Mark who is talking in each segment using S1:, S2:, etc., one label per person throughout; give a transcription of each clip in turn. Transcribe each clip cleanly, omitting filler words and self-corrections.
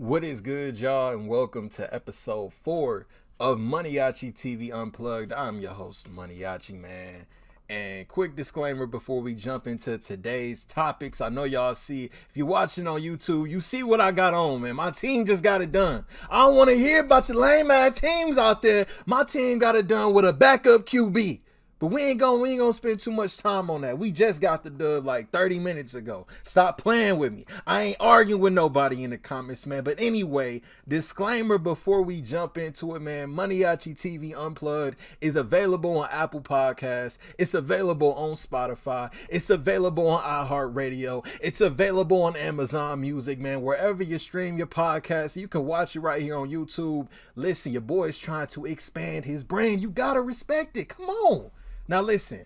S1: What is good, y'all, and welcome to episode 4 of MANIACITV Unplugged. I'm your host, Maniaci, man. And quick disclaimer before we jump into today's topics. I know y'all see, if you're watching on YouTube, you see what I got on, man. My team just got it done. I don't want to hear about your lame ass teams out there. My team got it done with a backup QB. But we ain't gonna spend too much time on that. We just got the dub like 30 minutes ago. Stop playing with me. I ain't arguing with nobody in the comments, man. But anyway, disclaimer before we jump into it, man. MANIACITV Unplugged is available on Apple Podcasts. It's available on Spotify. It's available on iHeartRadio. It's available on Amazon Music, man. Wherever you stream your podcast, you can watch it right here on YouTube. Listen, your boy is trying to expand his brand. You gotta respect it. Come on. Now listen,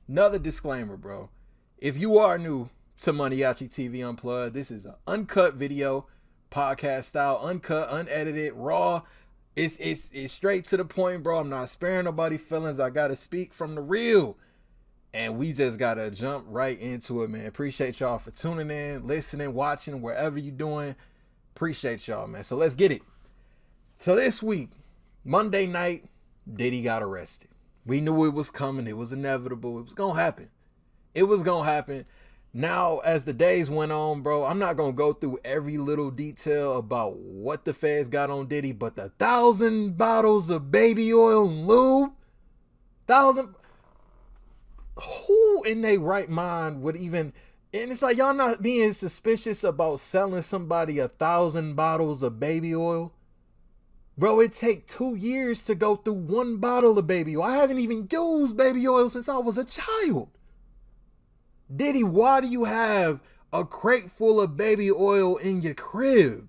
S1: another disclaimer, bro. If you are new to MANIACITV Unplugged, this is an uncut video, podcast style, uncut, unedited, raw. It's straight to the point, bro. I'm not sparing nobody's feelings. I gotta speak from the real. And we just gotta jump right into it, man. Appreciate y'all for tuning in, listening, watching, wherever you doing. Appreciate y'all, man. So let's get it. So this week, Monday night, Diddy got arrested. We knew it was coming. It was inevitable. It was going to happen. It was going to happen. Now, as the days went on, bro, I'm not going to go through every little detail about what the feds got on Diddy, but the 1,000 bottles of baby oil and lube, 1,000, who in their right mind would even, and it's like, y'all not being suspicious about selling somebody 1,000 bottles of baby oil? Bro, it take 2 years to go through one bottle of baby oil. I haven't even used baby oil since I was a child. Diddy, why do you have a crate full of baby oil in your crib?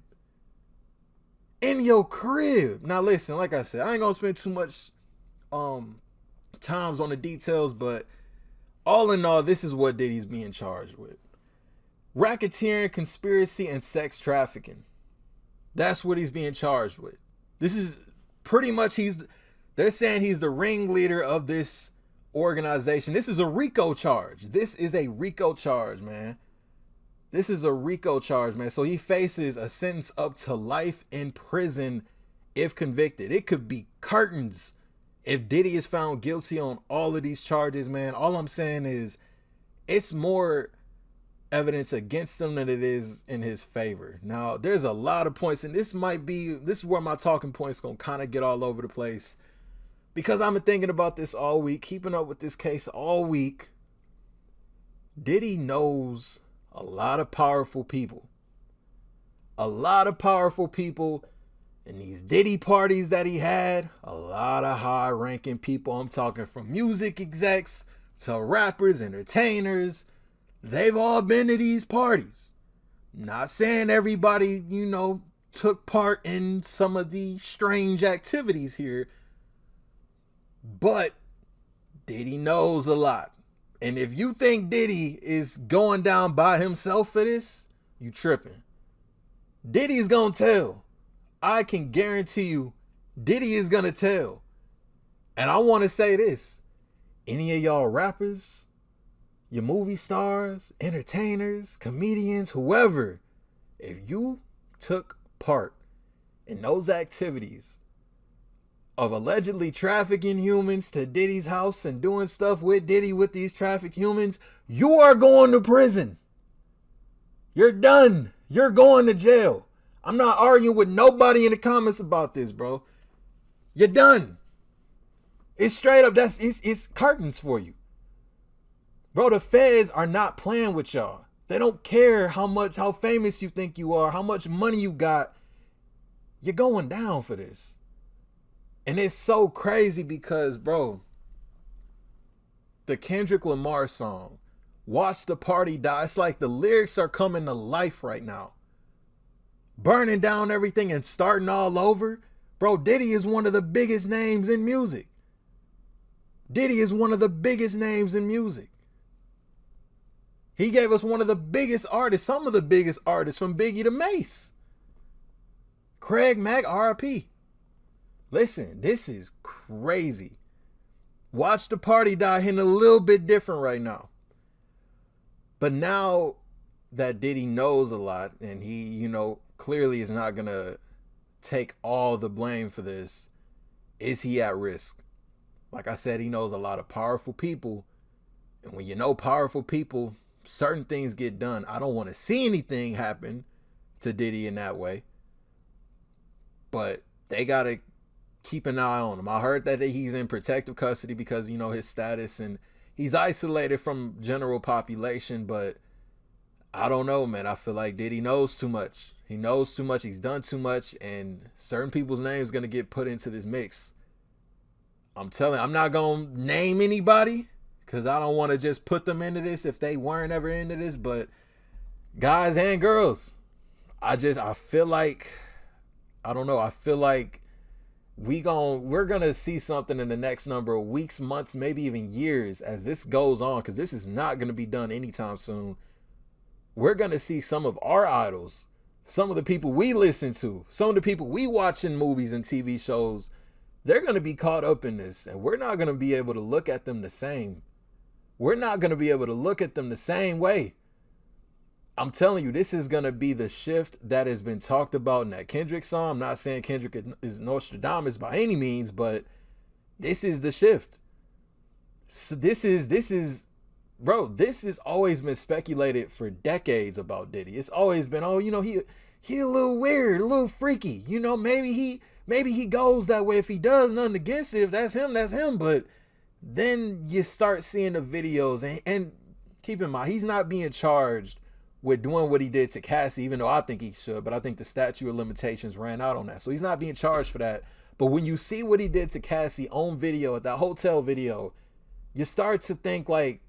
S1: In your crib. Now listen, like I said, I ain't gonna spend too much times on the details, but all in all, this is what Diddy's being charged with. Racketeering, conspiracy, and sex trafficking. That's what he's being charged with. This is pretty much, they're saying he's the ringleader of this organization. This is a RICO charge. This is a RICO charge, man. This is a RICO charge, man. So he faces a sentence up to life in prison if convicted. It could be curtains if Diddy is found guilty on all of these charges, man. All I'm saying is it's more evidence against him than it is in his favor. Now, there's a lot of points, and this is where my talking points gonna kind of get all over the place, because I've been thinking about this all week, keeping up with this case all week. Diddy knows a lot of powerful people. A lot of powerful people in these Diddy parties that he had. A lot of high-ranking people. I'm talking from music execs to rappers, entertainers. They've all been to these parties. Not saying everybody, took part in some of the strange activities here, but Diddy knows a lot. And if you think Diddy is going down by himself for this, you tripping. Diddy's gonna tell. I can guarantee you, Diddy is gonna tell. And I want to say this. Any of y'all rappers, your movie stars, entertainers, comedians, whoever, if you took part in those activities of allegedly trafficking humans to Diddy's house and doing stuff with Diddy with these trafficked humans, you are going to prison. You're done. You're going to jail. I'm not arguing with nobody in the comments about this, bro. You're done. It's straight up. It's curtains for you. Bro, the feds are not playing with y'all. They don't care how famous you think you are, how much money you got. You're going down for this. And it's so crazy because, bro, the Kendrick Lamar song, Watch the Party Die, it's like the lyrics are coming to life right now. Burning down everything and starting all over. Bro, Diddy is one of the biggest names in music. Diddy is one of the biggest names in music. He gave us one of the biggest artists, some of the biggest artists, from Biggie to Mace. Craig Mack, R.I.P. Listen, this is crazy. Watch the Party Die hitting a little bit different right now. But now that Diddy knows a lot and he, clearly is not going to take all the blame for this. Is he at risk? Like I said, he knows a lot of powerful people. And when you know powerful people, certain things get done. I don't want to see anything happen to Diddy in that way. But they got to keep an eye on him. I heard that he's in protective custody because, you know, his status, and he's isolated from general population. But I don't know, man. I feel like Diddy knows too much. He knows too much. He's done too much. And certain people's names going to get put into this mix. I'm telling you, I'm not going to name anybody because I don't want to just put them into this if they weren't ever into this. But guys and girls, I feel like, I don't know. I feel like we're going to see something in the next number of weeks, months, maybe even years as this goes on, because this is not going to be done anytime soon. We're going to see some of our idols, some of the people we listen to, some of the people we watch in movies and TV shows, they're going to be caught up in this, and we're not going to be able to look at them the same. We're not going to be able to look at them the same way. I'm telling you, this is going to be the shift that has been talked about in that Kendrick song. I'm not saying Kendrick is Nostradamus by any means, but this is the shift. So this is, bro, this has always been speculated for decades about Diddy. It's always been, oh, you know, he a little weird, a little freaky. You know, maybe he goes that way. If he does, nothing against it. If that's him, that's him. But then you start seeing the videos, and keep in mind, he's not being charged with doing what he did to Cassie, even though I think he should, but I think the statute of limitations ran out on that. So he's not being charged for that. But when you see what he did to Cassie on video, at that hotel video, you start to think like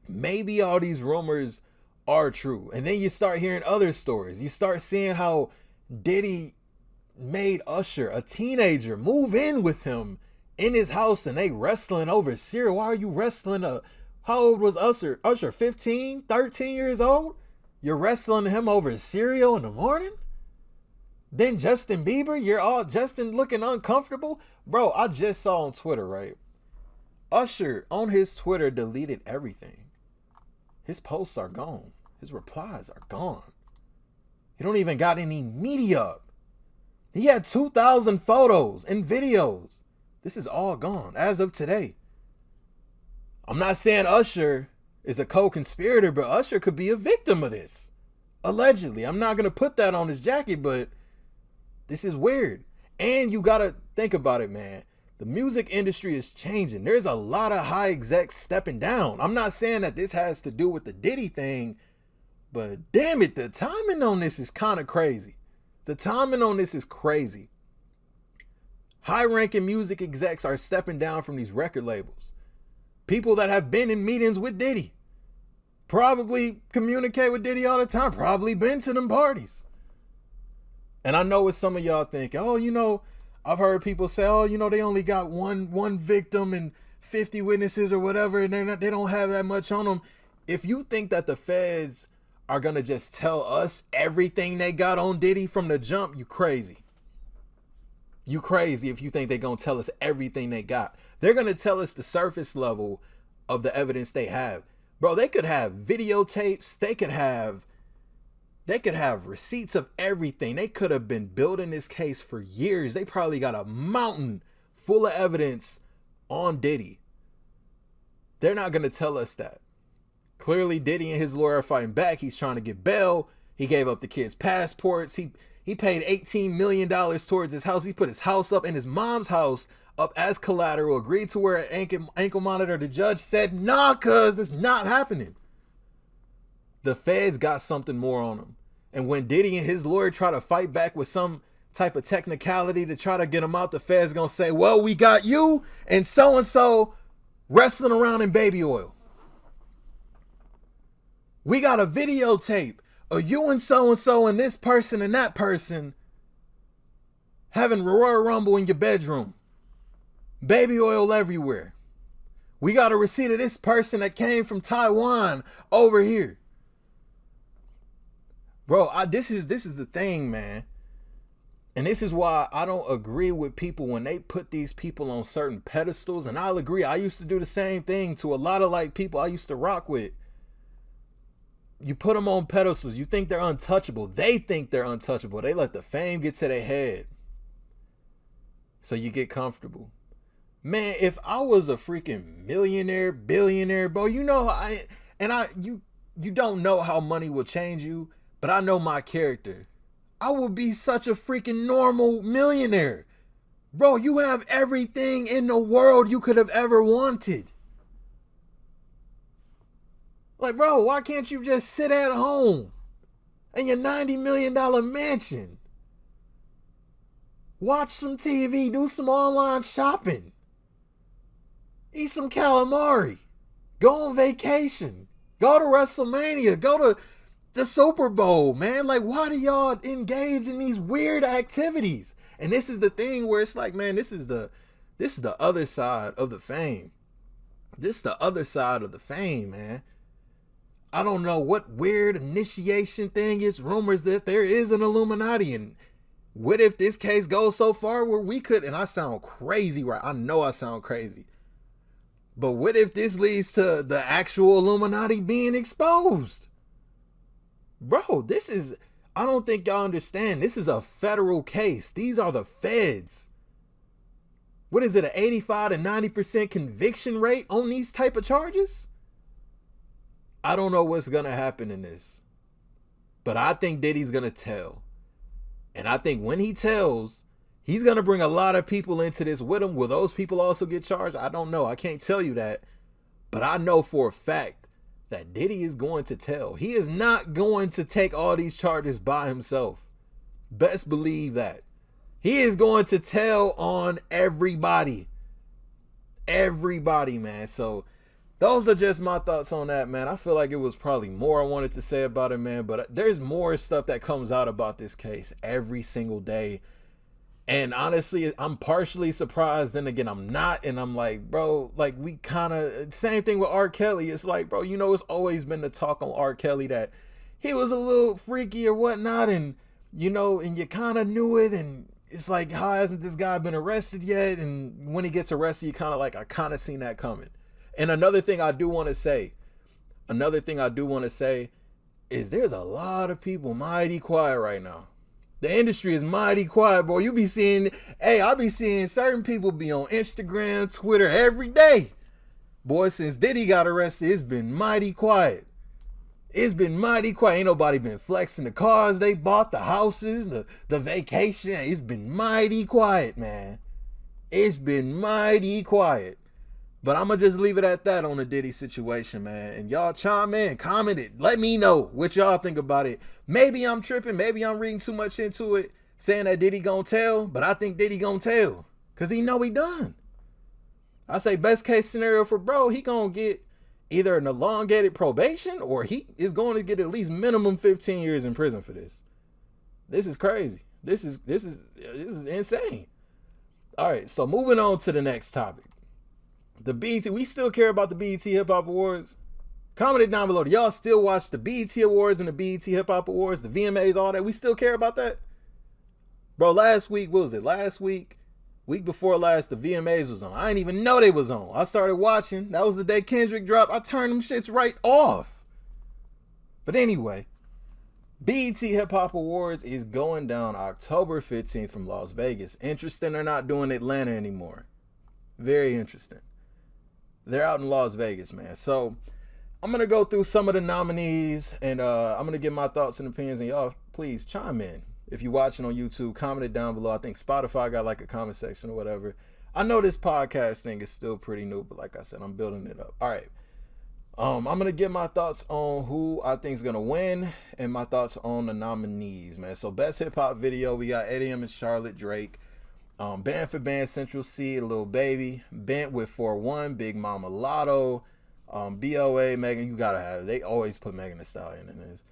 S1: maybe all these rumors are true. And then you start hearing other stories. You start seeing how Diddy made Usher, a teenager, move in with him in his house, and they wrestling over cereal. Why are you wrestling how old was Usher? Usher 15, 13 years old? You're wrestling him over cereal in the morning? Then Justin Bieber, Justin looking uncomfortable? Bro, I just saw on Twitter, right? Usher on his Twitter deleted everything. His posts are gone. His replies are gone. He don't even got any media up. He had 2,000 photos and videos. This is all gone as of today. I'm not saying Usher is a co-conspirator, but Usher could be a victim of this. Allegedly. I'm not going to put that on his jacket, but this is weird. And you got to think about it, man. The music industry is changing. There's a lot of high execs stepping down. I'm not saying that this has to do with the Diddy thing, but damn it, the timing on this is kind of crazy. The timing on this is crazy. High-ranking music execs are stepping down from these record labels. People that have been in meetings with Diddy, probably communicate with Diddy all the time, probably been to them parties. And I know what some of y'all think, oh, you know, I've heard people say, oh, you know, they only got one victim and 50 witnesses or whatever, and they don't have that much on them. If you think that the feds are going to just tell us everything they got on Diddy from the jump, you crazy. You crazy if you think they're going to tell us everything they got. They're going to tell us the surface level of the evidence they have. Bro, they could have videotapes. They could have receipts of everything. They could have been building this case for years. They probably got a mountain full of evidence on Diddy. They're not going to tell us that. Clearly, Diddy and his lawyer are fighting back. He's trying to get bail. He gave up the kids' passports. He paid $18 million towards his house. He put his house up and his mom's house up as collateral, agreed to wear an ankle monitor. The judge said, nah, cuz it's not happening. The feds got something more on him. And when Diddy and his lawyer try to fight back with some type of technicality to try to get him out, the feds gonna say, well, we got you and so wrestling around in baby oil. We got a videotape of you and so and this person and that person having Royal Rumble in your bedroom. Baby oil everywhere. We got a receipt of this person that came from Taiwan over here. Bro, this is the thing, man. And this is why I don't agree with people when they put these people on certain pedestals. And I'll agree, I used to do the same thing to a lot of like people I used to rock with. You put them on pedestals. You think they're untouchable. They think they're untouchable. They let the fame get to their head. So you get comfortable. Man, if I was a freaking millionaire, billionaire, bro, you don't know how money will change you, but I know my character. I would be such a freaking normal millionaire. Bro, you have everything in the world you could have ever wanted. Like, bro, why can't you just sit at home in your $90 million mansion? Watch some TV, do some online shopping. Eat some calamari. Go on vacation. Go to WrestleMania. Go to the Super Bowl, man. Like, why do y'all engage in these weird activities? And this is the thing where it's like, man, this is the other side of the fame. This is the other side of the fame, man. I don't know what weird initiation thing is. Rumors that there is an Illuminati. And what if this case goes so far where we could, and I sound crazy, right? I know I sound crazy. But what if this leads to the actual Illuminati being exposed? Bro, I don't think y'all understand. This is a federal case. These are the feds. What is it, an 85 to 90% conviction rate on these type of charges? I don't know what's going to happen in this. But I think Diddy's going to tell. And I think when he tells, he's going to bring a lot of people into this with him. Will those people also get charged? I don't know. I can't tell you that. But I know for a fact that Diddy is going to tell. He is not going to take all these charges by himself. Best believe that. He is going to tell on everybody. Everybody, man. So those are just my thoughts on that, man. I feel like it was probably more I wanted to say about it, man. But there's more stuff that comes out about this case every single day. And honestly, I'm partially surprised. Then again, I'm not. And I'm like, bro, like we kind of, same thing with R. Kelly. It's like, bro, you know, it's always been the talk on R. Kelly that he was a little freaky or whatnot. And, you know, and you kind of knew it. And it's like, how hasn't this guy been arrested yet? And when he gets arrested, you kind of like, I kind of seen that coming. And another thing I do want to say is there's a lot of people mighty quiet right now. The industry is mighty quiet, bro. You be seeing, I be seeing certain people be on Instagram, Twitter every day. Boy, since Diddy got arrested, it's been mighty quiet. It's been mighty quiet. Ain't nobody been flexing the cars they bought, the houses, the vacation. It's been mighty quiet, man. It's been mighty quiet. But I'm going to just leave it at that on the Diddy situation, man. And y'all chime in, comment it. Let me know what y'all think about it. Maybe I'm tripping. Maybe I'm reading too much into it, saying that Diddy gonna tell. But I think Diddy gonna tell because he know he done. I say best case scenario for bro, he gonna get either an elongated probation or he is going to get at least minimum 15 years in prison for this. This is crazy. This is insane. All right, so moving on to the next topic. The BET, we still care about the BET Hip Hop Awards. Comment it down below. Do y'all still watch the BET Awards and the BET Hip Hop Awards, the VMAs, all that? We still care about that? Bro, last week, what was it? Last week? Week before last, the VMAs was on. I didn't even know they was on. I started watching. That was the day Kendrick dropped. I turned them shits right off. But anyway, BET Hip Hop Awards is going down October 15th from Las Vegas. Interesting, they're not doing Atlanta anymore. Very interesting. They're out in Las Vegas, man. So I'm going to go through some of the nominees and I'm going to give my thoughts and opinions. And y'all, please chime in. If you're watching on YouTube, comment it down below. I think Spotify got like a comment section or whatever. I know this podcast thing is still pretty new, but like I said, I'm building it up. All right. I'm going to give my thoughts on who I think is going to win and my thoughts on the nominees, man. So best hip hop video, we got Eddie M and Charlotte Drake. Band for Band, Central C, Lil Baby. Bent with 4-1, Big Mama Lotto. BOA, Megan, you gotta have it. They always put Megan Thee Stallion in this.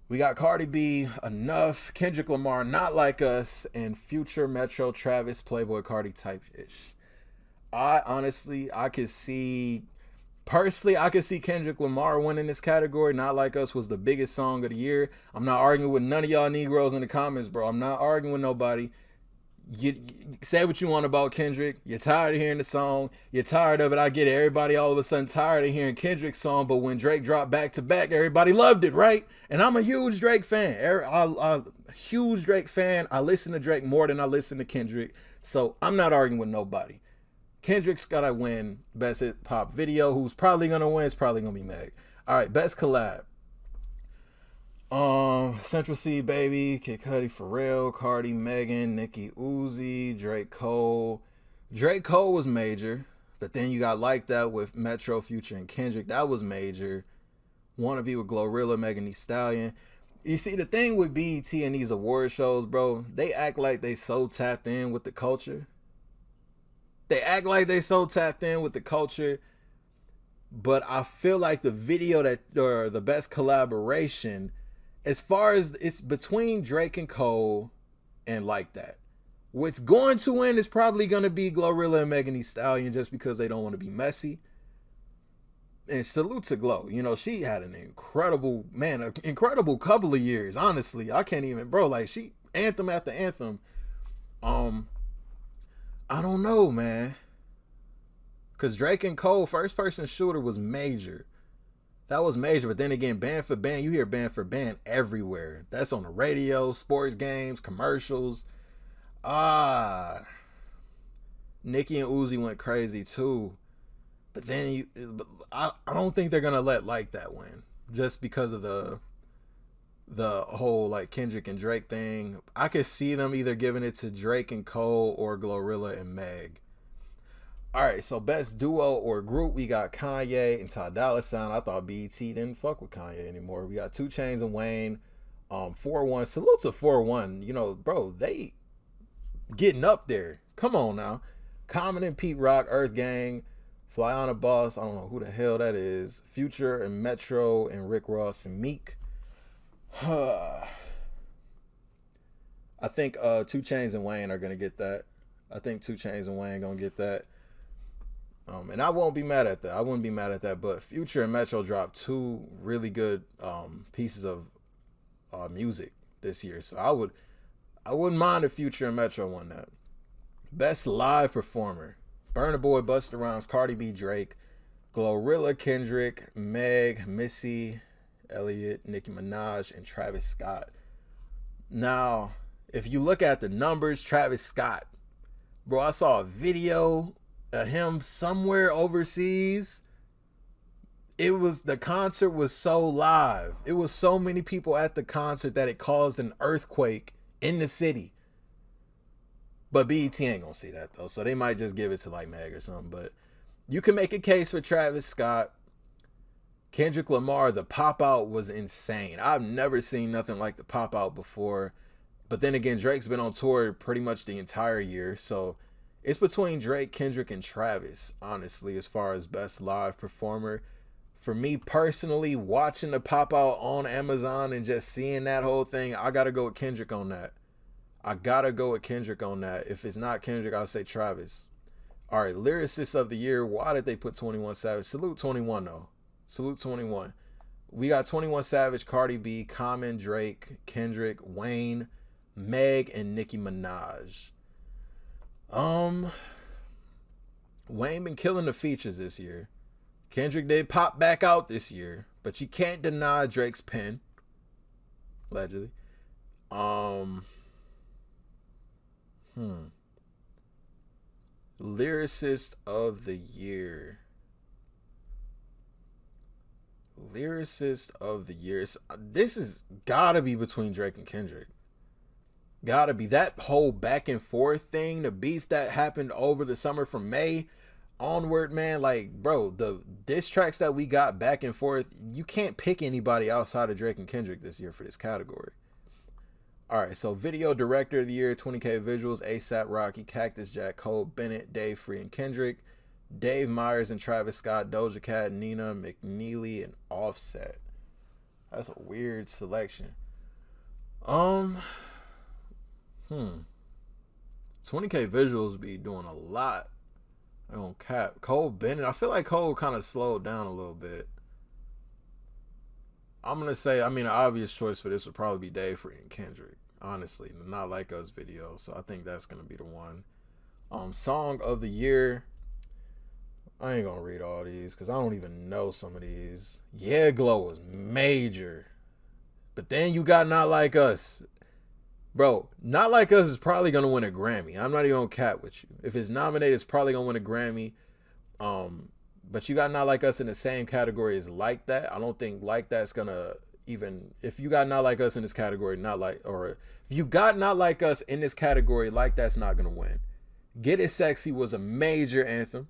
S1: We got Cardi B, Enough, Kendrick Lamar, Not Like Us, and Future, Metro, Travis, Playboy Cardi type-ish. I could see Kendrick Lamar winning this category. Not Like Us was the biggest song of the year. I'm not arguing with none of y'all Negroes in the comments, bro. I'm not arguing with nobody. you say what you want about Kendrick. You're tired of hearing the song. You're tired of it. I get it. Everybody all of a sudden tired of hearing Kendrick's song. But when Drake dropped back to back, everybody loved it, right? And I'm a huge Drake fan. Huge Drake fan. I listen to Drake more than I listen to Kendrick. So I'm not arguing with nobody. Kendrick's got to win Best Hip Hop Video. Who's probably going to win? It's probably going to be Meg. All right, Best Collab. Central C Baby, Kid Cudi, Pharrell, Cardi, Megan, Nicki Uzi, Drake Cole. Drake Cole was major, but then you got Like That with Metro, Future, and Kendrick. That was major. Wanna Be with Glorilla, Megan Thee Stallion. You see, the thing with BET and these award shows, bro, they act like they so tapped in with the culture. They act like they so tapped in with the culture, but I feel like the video that, or the best collaboration, as far as it's between Drake and Cole and Like That. What's going to win is probably going to be Glorilla and Megan Thee Stallion just because they don't want to be messy. And salute to Glow. You know, she had an incredible couple of years. Honestly, I can't even, bro, like she anthem after anthem. I don't know, man. Because Drake and Cole, First Person Shooter was major. That was major, but then again, band for band, you hear band for band everywhere. That's on the radio, sports games, commercials. Nicki and Uzi went crazy too. But then I don't think they're gonna let Like That win. Just because of the whole like Kendrick and Drake thing. I could see them either giving it to Drake and Cole or Glorilla and Meg. Alright, so best duo or group, we got Kanye and Ty Dolla $ign. I thought BET didn't fuck with Kanye anymore. We got 2 Chainz and Wayne. 4-1. Salute to 4-1. You know, bro, they getting up there. Come on now. Common and Pete Rock, Earth Gang, Fly on a Boss. I don't know who the hell that is. Future and Metro and Rick Ross and Meek. I think 2 Chainz and Wayne are gonna get that. I think 2 Chainz and Wayne gonna get that. And I won't be mad at that. I wouldn't be mad at that. But Future and Metro dropped 2 really good pieces of music this year. So I wouldn't mind if Future and Metro won that. Best live performer. Burna Boy, Busta Rhymes, Cardi B, Drake, Glorilla, Kendrick, Meg, Missy Elliott, Nicki Minaj, and Travis Scott. Now, if you look at the numbers, Travis Scott, bro, I saw a video of him somewhere overseas. The concert was so live. It was so many people at the concert that it caused an earthquake in the city. But BET ain't gonna see that though, so they might just give it to like Meg or something. But you can make a case for Travis Scott. Kendrick Lamar, the pop out was insane. I've never seen nothing like the pop out before. But then again, Drake's been on tour pretty much the entire year, so it's between Drake, Kendrick, and Travis, honestly, as far as best live performer. For me personally, watching the pop out on Amazon and just seeing that whole thing, I gotta go with Kendrick on that. If it's not Kendrick, I'll say Travis. All right, lyricist of the year. Why did they put 21 Savage? Salute 21 though. Salute 21. We got 21 Savage, Cardi B, Common, Drake, Kendrick, Wayne, Meg, and Nicki Minaj. Wayne been killing the features this year. Kendrick did pop back out this year, but you can't deny Drake's pen. Allegedly. Lyricist of the year. This is gotta be between Drake and Kendrick. Gotta be. That whole back and forth thing, the beef that happened over the summer from May onward, man, like, bro, the diss tracks that we got back and forth, you can't pick anybody outside of Drake and Kendrick this year for this category. All right, so video director of the year, 20K Visuals, A$AP Rocky, Cactus Jack, Cole Bennett, Dave Free and Kendrick, Dave Myers and Travis Scott, Doja Cat, Nina, McNeely, and Offset. That's a weird selection. 20K Visuals be doing a lot. I don't cap. Cole Bennett, I feel like Cole kind of slowed down a little bit. I'm going to say, the obvious choice for this would probably be Dave Free and Kendrick. honestly, the Not Like Us video. So I think that's gonna be the one. Song of the year. I ain't gonna read all these because I don't even know some of these. Yeah, Glow was major. But then you got Not Like Us. Bro, Not Like Us is probably gonna win a Grammy. I'm not even gonna cap with you. If it's nominated, it's probably gonna win a Grammy. But you got Not Like Us in the same category as Like That. I don't think Like That's gonna even, if you got Not Like Us in this category, if you got Not Like Us in this category, Like That's not gonna win. Get It Sexy was a major anthem.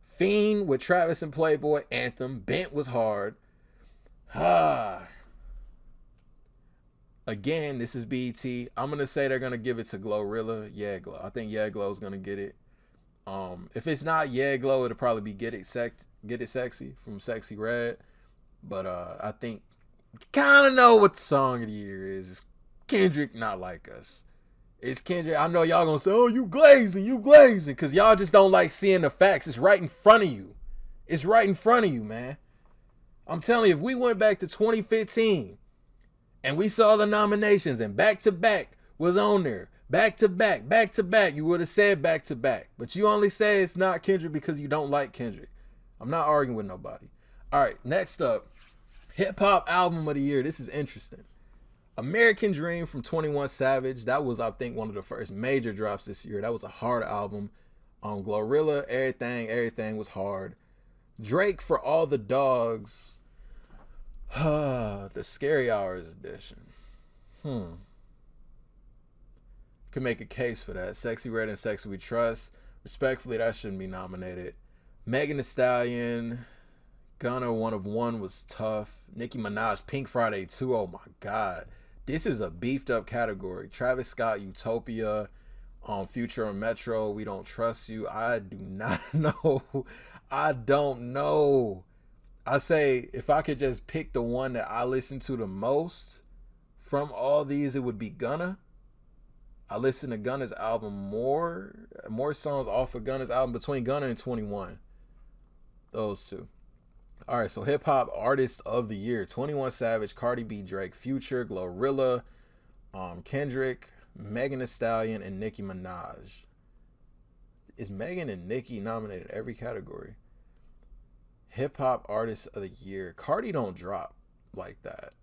S1: Fiend with Travis and Playboy, anthem. Bent was hard. Again, this is BET. I'm gonna say they're gonna give it to Glorilla. Yeah, Glow. I think Yeah Glow's gonna get it. If it's not Yeah Glow, it'll probably be Get It Sexy from Sexy Red. But I think kind of know what the song of the year is. It's Kendrick, Not Like Us. It's Kendrick. I know y'all gonna say, oh, you glazing, because y'all just don't like seeing the facts. It's right in front of you. It's right in front of you, man. I'm telling you, if we went back to 2015 and we saw the nominations and back to back was on there, back to back, you would have said back to back. But you only say it's not Kendrick because you don't like Kendrick. I'm not arguing with nobody. All right, next up, hip hop album of the year. This is interesting. American Dream from 21 Savage. That was, I think, one of the first major drops this year. That was a hard album. Glorilla, everything was hard. Drake, For All the Dogs. The Scary Hours edition. Could make a case for that. Sexy Red and Sexy We Trust. Respectfully, that shouldn't be nominated. Megan Thee Stallion. Gunna, One of One was tough. Nicki Minaj, Pink Friday 2. Oh my God. This is a beefed up category. Travis Scott, Utopia. Future and Metro, We Don't Trust You. I do not know. I don't know. I say if I could just pick the one that I listen to the most from all these, it would be Gunna. I listen to Gunna's album more songs off of Gunna's album between Gunna and 21. Those two. All right, so hip hop artist of the year: 21 Savage, Cardi B, Drake, Future, Glorilla, Kendrick, Megan Thee Stallion, and Nicki Minaj. Is Megan and Nicki nominated in every category? Hip hop artist of the year: Cardi don't drop like that.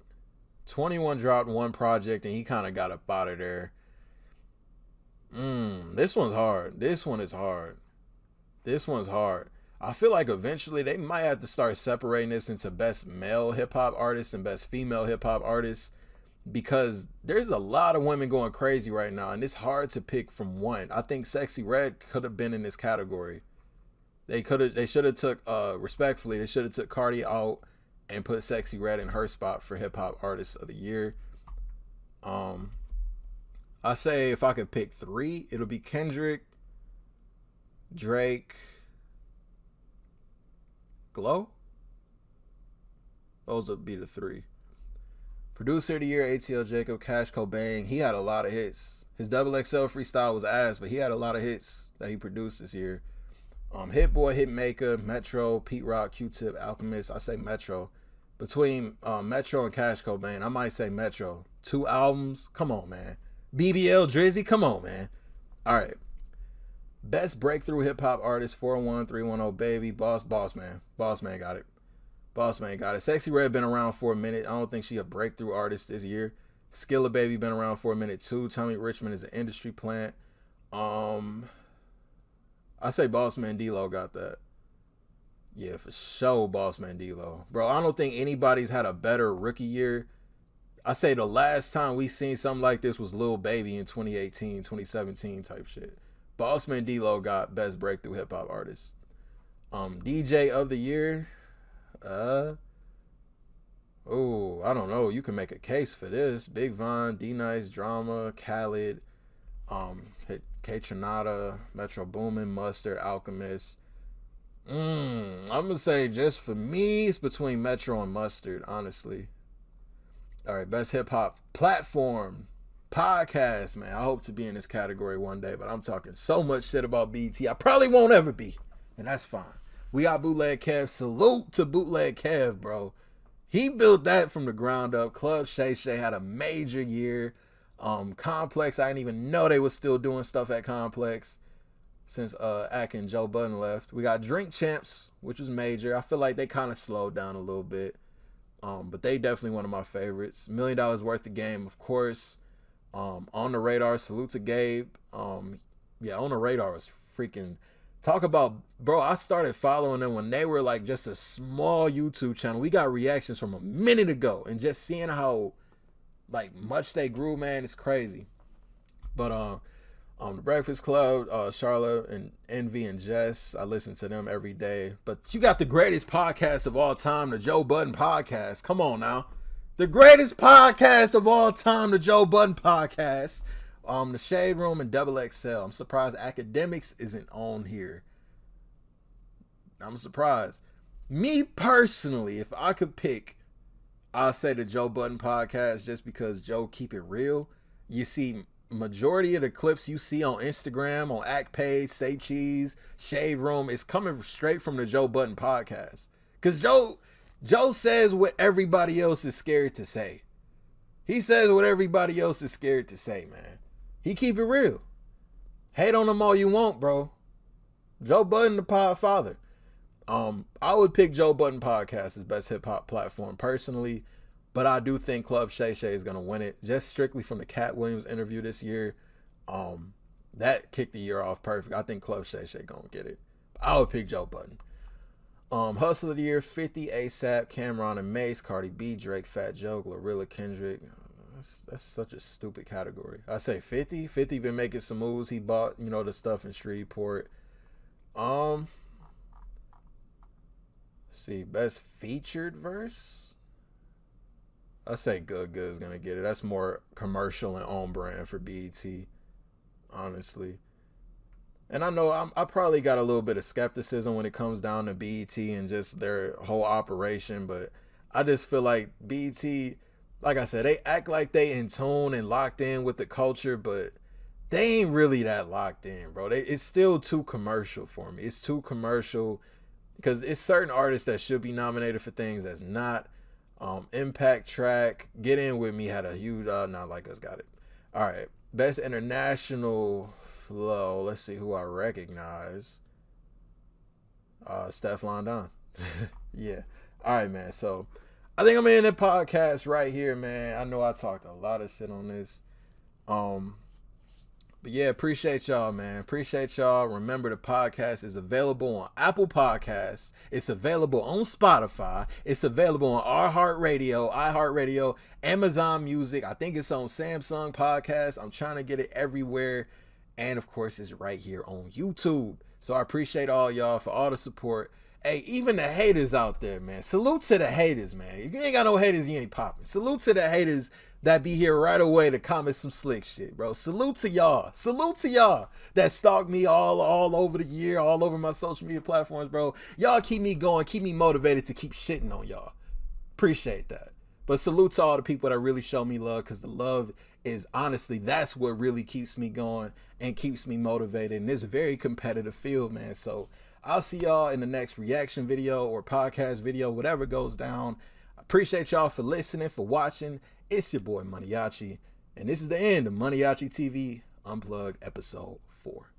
S1: 21 dropped one project and he kind of got up out of there. This one's hard. This one is hard. This one's hard. I feel like eventually they might have to start separating this into best male hip hop artists and best female hip hop artists, because there's a lot of women going crazy right now and it's hard to pick from one. I think Sexy Red could have been in this category. They should have took respectfully, they should have took Cardi out and put Sexy Red in her spot for hip hop artist of the year. I say if I could pick three, it'll be Kendrick, Drake, Glow. Those would be the three. Producer of the year: ATL Jacob, Cash Cobain. He had a lot of hits. His XXL freestyle was ass, but he had a lot of hits that he produced this year. Hit Boy, Hitmaker, Metro, Pete Rock, Q-Tip, Alchemist. I say Metro. Between Metro and Cash Cobain, I might say Metro. 2 albums. Come on, man. BBL Drizzy. Come on, man. All right. Best breakthrough hip hop artist: 401, 310 Baby, Boss Man. Boss Man got it. Sexy Red been around for a minute. I don't think she a breakthrough artist this year. Skilla Baby been around for a minute too. Tommy Richmond is an industry plant. I say Boss Man D-Lo got that. Yeah, for sure, Boss Man D-Lo. Bro, I don't think anybody's had a better rookie year. I say the last time we seen something like this was Lil Baby in 2018, 2017 type shit. Bossman D-Lo got best breakthrough hip hop artist. DJ of the year. I don't know. You can make a case for this. Big Von, D-Nice, Drama, Khaled, K-Tronada, Metro Boomin, Mustard, Alchemist. I'm gonna say just for me, it's between Metro and Mustard, honestly. All right, best hip hop platform. Podcast, man. I hope to be in this category one day, but I'm talking so much shit about BT. I probably won't ever be, and that's fine. We got Bootleg Kev. Salute to Bootleg Kev, bro. He built that from the ground up. Club Shay Shay had a major year. Complex, I didn't even know they was still doing stuff at Complex since Ack and Joe Budden left. We got Drink Champs, which was major. I feel like they kind of slowed down a little bit. But they definitely one of my favorites. $1 Million Worth of Game, of course. On the Radar, salute to Gabe. Yeah, On the Radar was freaking, talk about, bro, I started following them when they were like just a small YouTube channel. We got reactions from a minute ago, and just seeing how like much they grew, man, it's crazy. But the Breakfast Club, Charlotte and Envy and Jess, I listen to them every day. But you got the greatest podcast of all time, the Joe Budden podcast. Come on now. The greatest podcast of all time, the Joe Budden podcast. The Shade Room and Double XL. I'm surprised Academics isn't on here. I'm surprised. Me personally, if I could pick, I'll say the Joe Budden podcast, just because Joe keep it real. You see, majority of the clips you see on Instagram, on Act Page, Say Cheese, Shade Room, is coming straight from the Joe Budden podcast. Because Joe says what everybody else is scared to say. He says what everybody else is scared to say, man. He keep it real. Hate on him all you want, bro. Joe Budden, the pod father. I would pick Joe Budden podcast as best hip hop platform personally, but I do think Club Shay Shay is gonna win it, just strictly from the Cat Williams interview this year. That kicked the year off perfect. I think Club Shay Shay gonna get it. I would pick Joe Budden. Hustle of the Year, 50, ASAP, Cameron and Mace, Cardi B, Drake, Fat Joe, Glorilla, Kendrick. That's such a stupid category. I say 50. 50 been making some moves. He bought, the stuff in Shreveport. See, best featured verse. I say Good is gonna get it. That's more commercial and on brand for BET, honestly. And I know I probably got a little bit of skepticism when it comes down to BET and just their whole operation, but I just feel like BET, like I said, they act like they in tune and locked in with the culture, but they ain't really that locked in, bro. It's still too commercial for me. It's too commercial, because it's certain artists that should be nominated for things that's not. Impact Track, Get In With Me had a huge, Not Like Us got it. All right, best international flow. Let's see who I recognize. Stefflon Don. Yeah. All right, man. So I think I'm in the podcast right here, man. I know I talked a lot of shit on this. But yeah, appreciate y'all, man. Appreciate y'all. Remember, the podcast is available on Apple Podcasts. It's available on Spotify. It's available on iHeartRadio, Amazon Music. I think it's on Samsung Podcasts. I'm trying to get it everywhere. And of course, it's right here on YouTube. So I appreciate all y'all for all the support. Hey, even the haters out there, man. Salute to the haters, man. If you ain't got no haters, you ain't popping. Salute to the haters that be here right away to comment some slick shit, bro. Salute to y'all. Salute to y'all that stalk me all over the year, all over my social media platforms, bro. Y'all keep me going, keep me motivated to keep shitting on y'all. Appreciate that. But salute to all the people that really show me love, because the love is, honestly, that's what really keeps me going and keeps me motivated. And it's a very competitive field, man. So I'll see y'all in the next reaction video or podcast video, whatever goes down. I appreciate y'all for listening, for watching. It's your boy, Maniaci, and this is the end of Maniaci TV Unplugged episode 4.